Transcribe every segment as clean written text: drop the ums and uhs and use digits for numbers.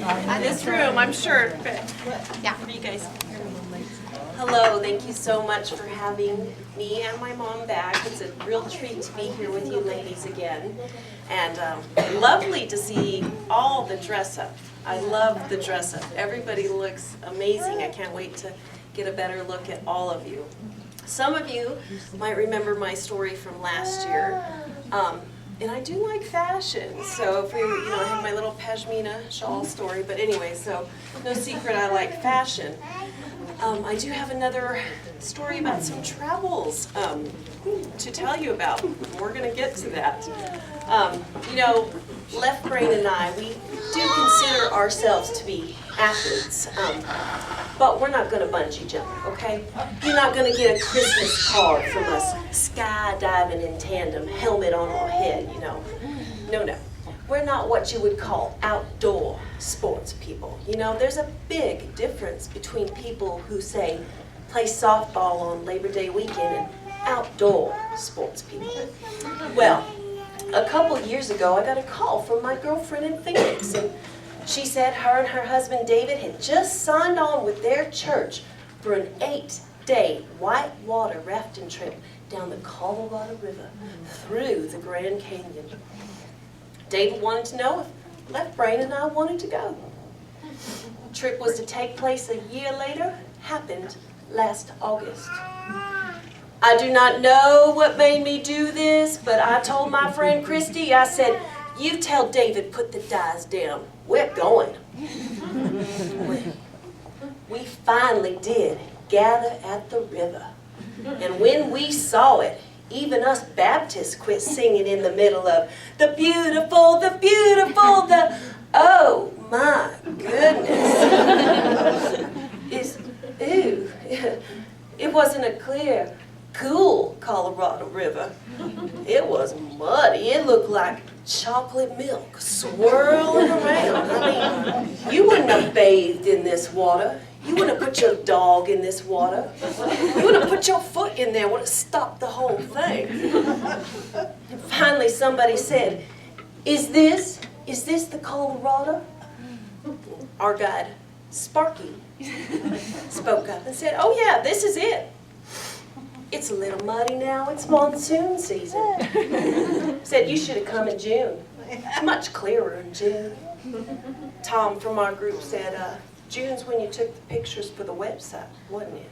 This room, I'm sure. Yeah, for you guys. Hello, thank you so much for having me and my mom back. It's a real treat to be here with you ladies again. And lovely to see all the dress up. I love the dress up. Everybody looks amazing. I can't wait to get a better look at all of you. Some of you might remember my story from last year. And I do like fashion, so if we, I have my little pashmina shawl story, but anyway, so no secret I like fashion. I do have another story about some travels to tell you about. We're going to get to that. Left Brain and I, we do consider ourselves to be athletes, but we're not going to bungee jump, okay? You're not going to get a Christmas card from us skydiving in tandem, helmet on our head, No. We're not what you would call outdoor sports people. There's a big difference between people who, say, play softball on Labor Day weekend and outdoor sports people. Well, a couple years ago, I got a call from my girlfriend in Phoenix, and she said her and her husband David had just signed on with their church for an 8-day whitewater rafting trip down the Colorado River through the Grand Canyon. David wanted to know if Left Brain and I wanted to go. The trip was to take place a year later, happened last August. I do not know what made me do this, but I told my friend Christy, I said, "You tell David put the dies down. We're going." We finally did gather at the river. And when we saw it, even us Baptists quit singing in the middle of the beautiful, the oh my goodness. Ew. It wasn't a clear, cool Colorado River. It was muddy. It looked like chocolate milk swirling around. I mean, you wouldn't have bathed in this water. You wouldn't have put your dog in this water. You wouldn't have put your foot in there. Would have stopped the whole thing. And finally somebody said, Is this the Colorado?" Our guide, Sparky, spoke up and said, "Oh yeah, this is it. It's a little muddy now. It's monsoon season." Said, "You should have come in June. It's much clearer in June." Tom from our group said, "June's when you took the pictures for the website, wasn't it?"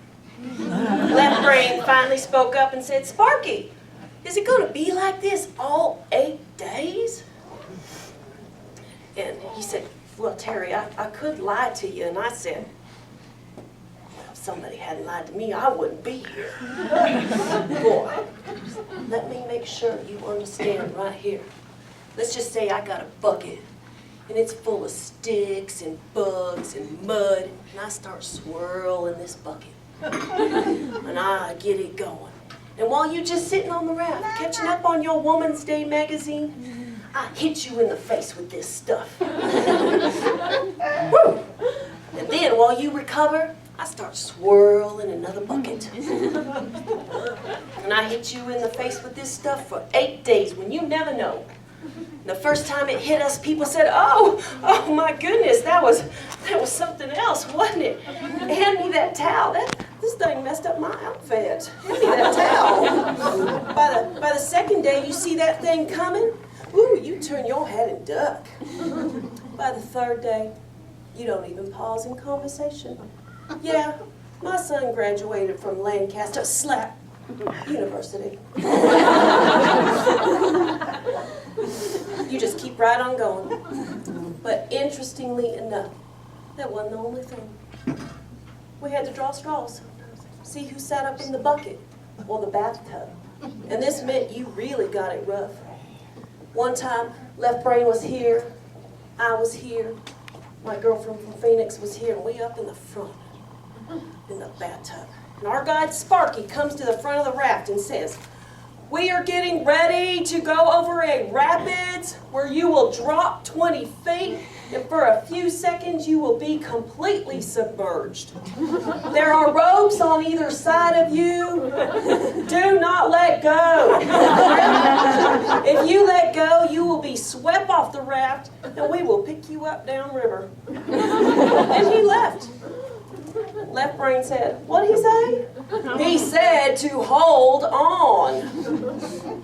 Left Brain finally spoke up and said, "Sparky, is it going to be like this all 8 days?" And he said, "Well, Terry, I could lie to you." And I said, "Well, if somebody hadn't lied to me, I wouldn't be here." Boy, let me make sure you understand right here. Let's just say I got a bucket, and it's full of sticks and bugs and mud, and I start swirling this bucket. And I get it going. And while you're just sitting on the raft, catching up on your Woman's Day magazine, I hit you in the face with this stuff. Woo! And then while you recover, I start swirling another bucket. And I hit you in the face with this stuff for 8 days when you never know. The first time it hit us, people said, oh my goodness, that was something else, wasn't it? Hand me that towel. This thing messed up my outfit. Hand me that towel. By the second day, you see that thing coming, ooh, you turn your head and duck. By the third day, you don't even pause in conversation. Yeah, my son graduated from Lancaster Slap University. You just keep right on going. But interestingly enough, that wasn't the only thing. We had to draw straws. See who sat up in the bucket or the bathtub. And this meant you really got it rough. One time, Left Brain was here, I was here, my girlfriend from Phoenix was here, and we up in the front, in the bathtub. And our guide, Sparky, comes to the front of the raft and says, "We are getting ready to go over a rapids where you will drop 20 feet and for a few seconds you will be completely submerged. There are ropes on either side of you. Do not let go. If you let go, you will be swept off the raft, and we will pick you up downriver. And he left. Left Brain said, what did he say? He said to hold on.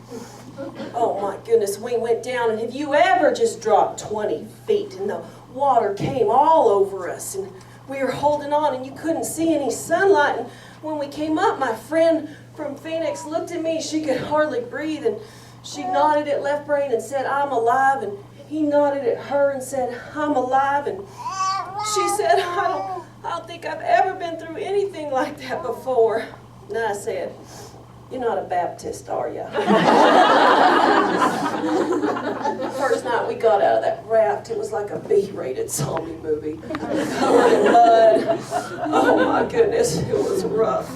Oh my goodness, we went down, and have you ever just dropped 20 feet and the water came all over us and we were holding on and you couldn't see any sunlight, and when we came up, my friend from Phoenix looked at me, she could hardly breathe, and she nodded at Left Brain and said, I'm alive, and he nodded at her and said, I'm alive, and she said, I don't think I've ever been through anything like that before. And I said, you're not a Baptist, are you? First night we got out of that raft, it was like a B-rated zombie movie. Covered in mud. Oh my goodness, it was rough.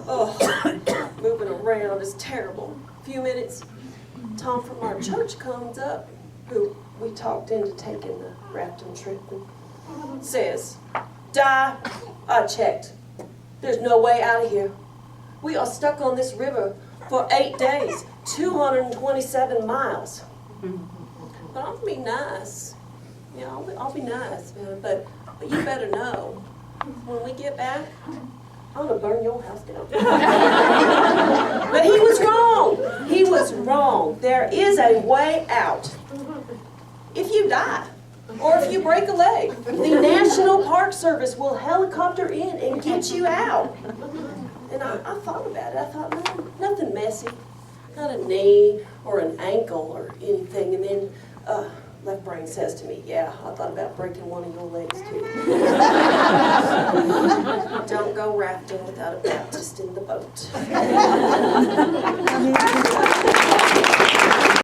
Oh, moving around is terrible. A few minutes, Tom from our church comes up, who we talked into taking the rafting trip, and says, Di, I checked. There's no way out of here. We are stuck on this river for 8 days, 227 miles. But I'll be nice. You know, I'll be nice, man. But you better know, when we get back, I'm going to burn your house down. But he was wrong. He was wrong. There is a way out. If you die, or if you break a leg, the National Park Service will helicopter in and get you out. And I thought about it. I thought, no, nothing messy. Not a knee or an ankle or anything. And then Left Brain says to me, yeah, I thought about breaking one of your legs too. Don't go rafting without a Baptist in the boat.